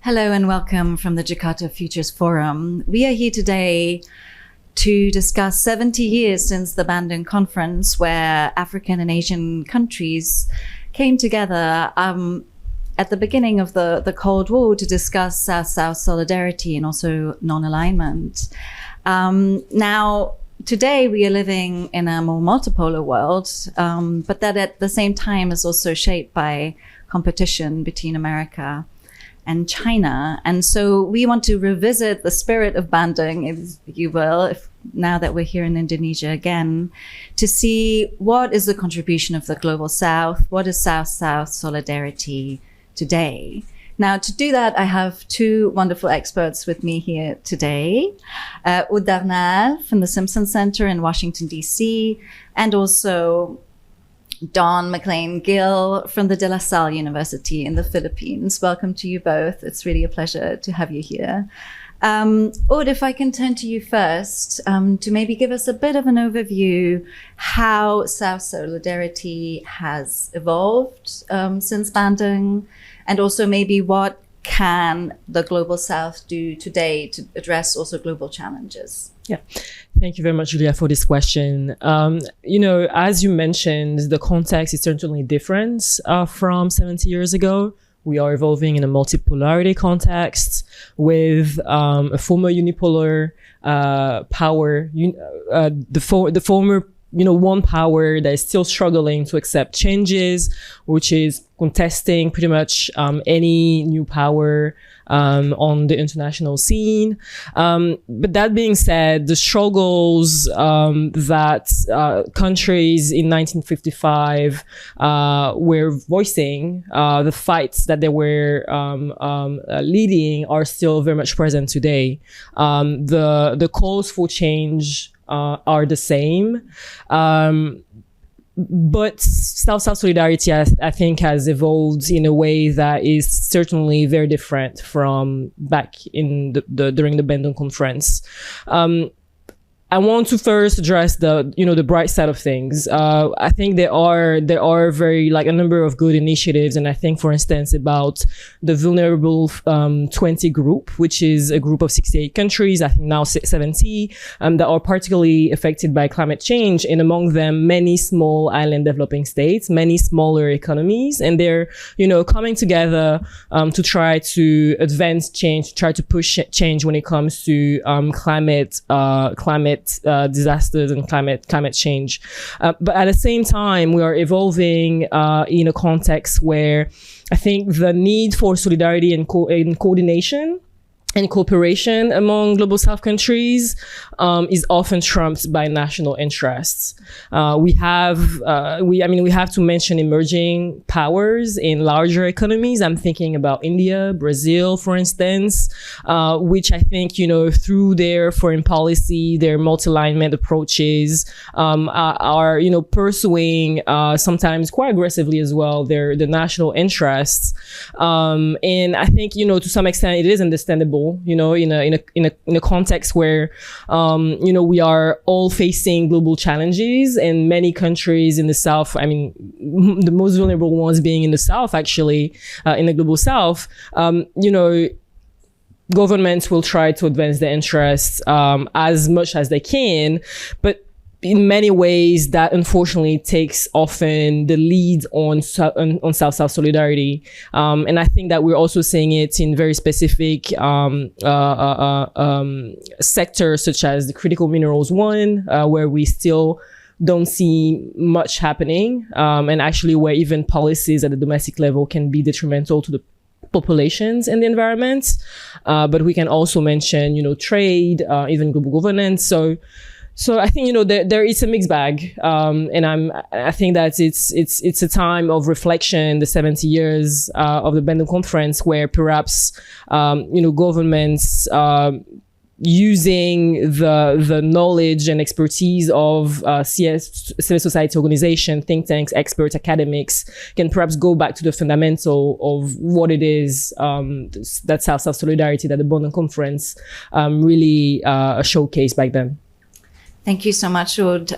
Hello and welcome from the Jakarta Futures Forum. We are here today to discuss 70 years since the Bandung conference, where African and Asian countries came together at the beginning of the Cold War to discuss South-South solidarity and also non-alignment. Now, today we are living in a more multipolar world, but that at the same time is also shaped by competition between America and China. And so we want to revisit the spirit of Bandung, if you will, now that we're here in Indonesia again, to see what is the contribution of the Global South, what is South-South solidarity today. Now, to do that, I have two wonderful experts with me here today. Aude Darnal from the Stimson Center in Washington, D.C., and also McLain, Gill from the Salle University in the Philippines. Welcome to you both. It's really a pleasure to have you here. Aude, if I can turn to you first, to maybe give us a bit of an overview how South solidarity has evolved since Bandung, and also maybe what can the Global South do today to address also global challenges? Yeah, thank you very much, Julia, for this question. As you mentioned, the context is certainly different from 70 years ago. We are evolving in a multipolarity context with a former unipolar power, the former one power that is still struggling to accept changes, which is contesting pretty much any new power on the international scene. But that being said, the struggles that countries in 1955 were voicing, the fights that they were leading are still very much present today. The calls for change are the same. But South-South solidarity, I think, has evolved in a way that is certainly very different from back in during the Bandung conference. I want to first address the bright side of things. I think there are very a number of good initiatives, and I think, for instance, about the vulnerable 20 group, which is a group of 68 countries, I think now 70, that are particularly affected by climate change, and among them many small island developing states, many smaller economies, and they're coming together to try to advance change, to try to push change when it comes to climate disasters and climate change. But at the same time, we are evolving in a context where I think the need for solidarity and coordination and cooperation among Global South countries is often trumped by national interests. We have to mention emerging powers in larger economies. I'm thinking about India, Brazil, for instance, which I think, through their foreign policy, their multi-alignment approaches, are pursuing sometimes quite aggressively as well the national interests. And I think, to some extent, it is understandable. In a context where we are all facing global challenges, and many countries in the South, the most vulnerable ones being in the South, actually, in the Global South, governments will try to advance their interests as much as they can, but in many ways, that unfortunately takes often the lead on South-South solidarity. And I think that we're also seeing it in very specific sectors, such as the critical minerals one, where we still don't see much happening, and actually where even policies at the domestic level can be detrimental to the populations and the environment. But we can also mention, trade, even global governance. So I think, there is a mixed bag. And I think that it's a time of reflection, the 70 years of the Bandung conference, where perhaps, governments using the knowledge and expertise of civil society organization, think tanks, experts, academics, can perhaps go back to the fundamental of what it is that South-South solidarity that the Bandung conference really showcased back then. Thank you so much, Aude.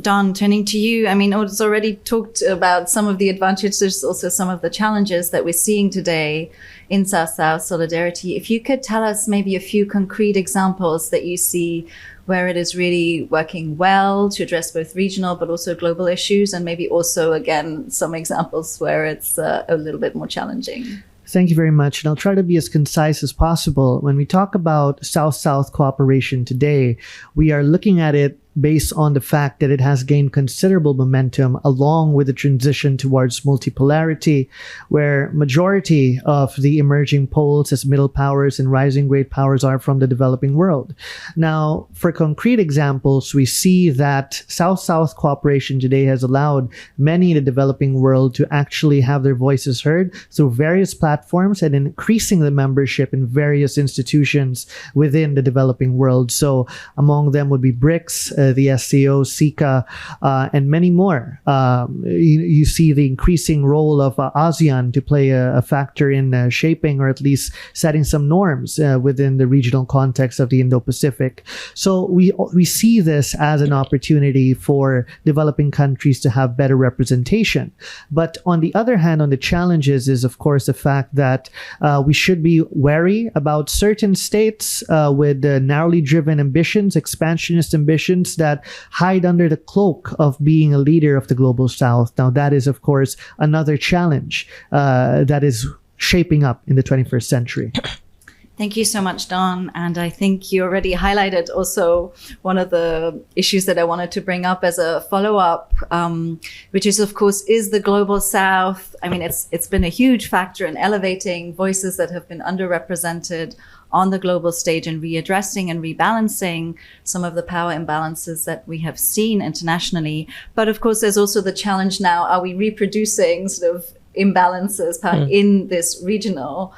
Don, turning to you. I mean, Aude's already talked about some of the advantages, also some of the challenges that we're seeing today in South-South solidarity. If you could tell us maybe a few concrete examples that you see where it is really working well to address both regional but also global issues, and maybe also, again, some examples where it's a little bit more challenging. Thank you very much. And I'll try to be as concise as possible. When we talk about South-South cooperation today, we are looking at it based on the fact that it has gained considerable momentum along with the transition towards multipolarity, where majority of the emerging poles as middle powers and rising great powers are from the developing world. Now, for concrete examples, we see that South-South cooperation today has allowed many in the developing world to actually have their voices heard through various platforms and increasing the membership in various institutions within the developing world. So among them would be BRICS, the SCO, SICA, and many more. You see the increasing role of ASEAN to play a factor in shaping or at least setting some norms within the regional context of the Indo-Pacific. So we see this as an opportunity for developing countries to have better representation. But on the other hand, on the challenges is, of course, the fact that we should be wary about certain states with narrowly driven ambitions, expansionist ambitions that hide under the cloak of being a leader of the global South. Now, that is, of course, another challenge that is shaping up in the 21st century. Thank you so much, Don. And I think you already highlighted also one of the issues that I wanted to bring up as a follow-up, which is, of course, is the global South. I mean, it's been a huge factor in elevating voices that have been underrepresented on the global stage and readdressing and rebalancing some of the power imbalances that we have seen internationally. But of course, there's also the challenge now, are we reproducing sort of imbalances in this regional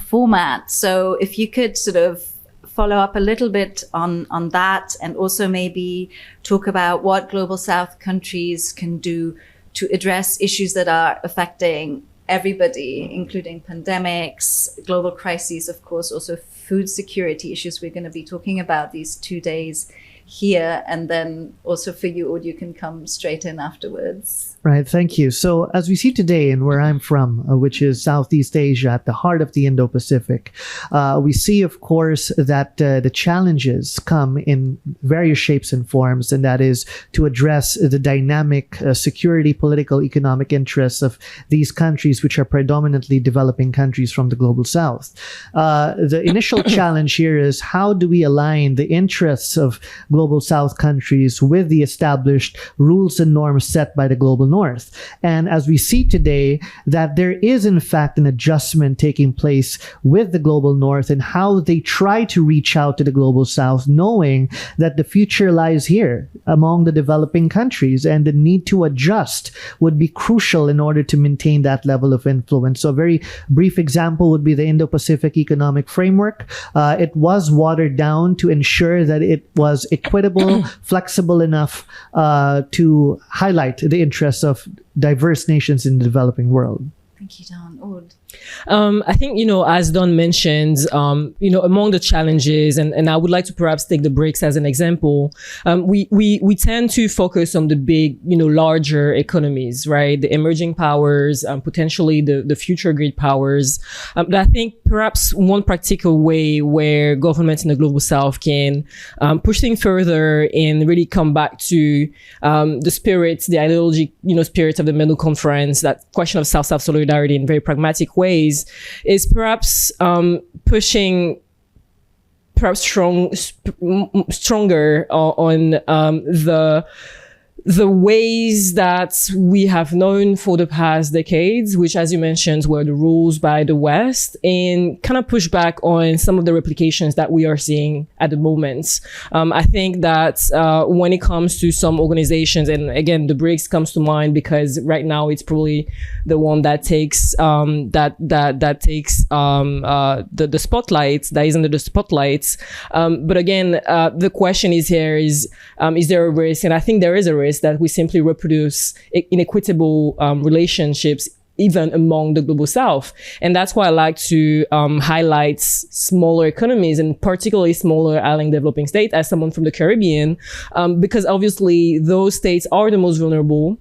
format? So if you could sort of follow up a little bit on that, and also maybe talk about what global South countries can do to address issues that are affecting everybody, including pandemics, global crises, of course, also food security issues we're going to be talking about these 2 days here. And then also for you, Aude, you can come straight in afterwards. Right, thank you. So as we see today and where I'm from, which is Southeast Asia at the heart of the Indo-Pacific, we see, of course, that the challenges come in various shapes and forms, and that is to address the dynamic security, political, economic interests of these countries, which are predominantly developing countries from the global South. The initial challenge here is how do we align the interests of global South countries with the established rules and norms set by the global North? And as we see today, that there is in fact an adjustment taking place with the global North and how they try to reach out to the global South, knowing that the future lies here among the developing countries, and the need to adjust would be crucial in order to maintain that level of influence. So a very brief example would be the Indo-Pacific Economic Framework. It was watered down to ensure that it was equitable, flexible enough to highlight the interests of diverse nations in the developing world. Thank you, Don. Aude. I think, as Don mentioned, among the challenges, and I would like to perhaps take the BRICS as an example, we tend to focus on the big, larger economies, right? The emerging powers, potentially the future great powers. But I think perhaps one practical way where governments in the global South can push things further and really come back to the spirit, the ideology, spirit of the Middle Conference, that question of South-South solidarity in very pragmatic ways, is perhaps pushing perhaps stronger on the ways that we have known for the past decades, which, as you mentioned, were the rules by the West, and kind of push back on some of the replications that we are seeing at the moment. I think that when it comes to some organizations, and again, the BRICS comes to mind because right now it's probably the one that takes the spotlight, that is under the spotlights. But again, the question is is there a risk? And I think there is a risk that we simply reproduce inequitable relationships even among the global south. And that's why I like to highlight smaller economies, and particularly smaller island developing states, as someone from the Caribbean, because obviously those states are the most vulnerable.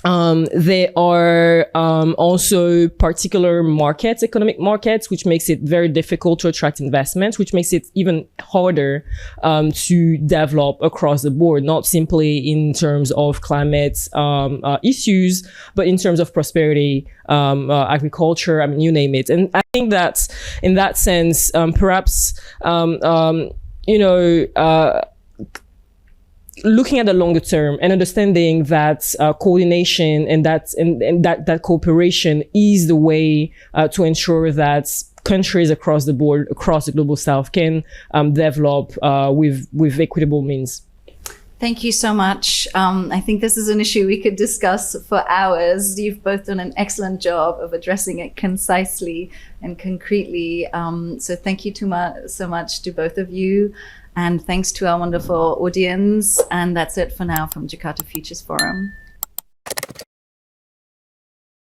There are also particular markets, economic markets, which makes it very difficult to attract investments, which makes it even harder to develop across the board, not simply in terms of climate issues, but in terms of prosperity, agriculture, I mean, you name it. And I think that in that sense, perhaps, looking at the longer term and understanding that coordination and that cooperation is the way to ensure that countries across the board, across the global south, can develop with equitable means. Thank you so much. I think this is an issue we could discuss for hours. You've both done an excellent job of addressing it concisely and concretely. So thank you so much to both of you. And thanks to our wonderful audience. And that's it for now from Jakarta Futures Forum.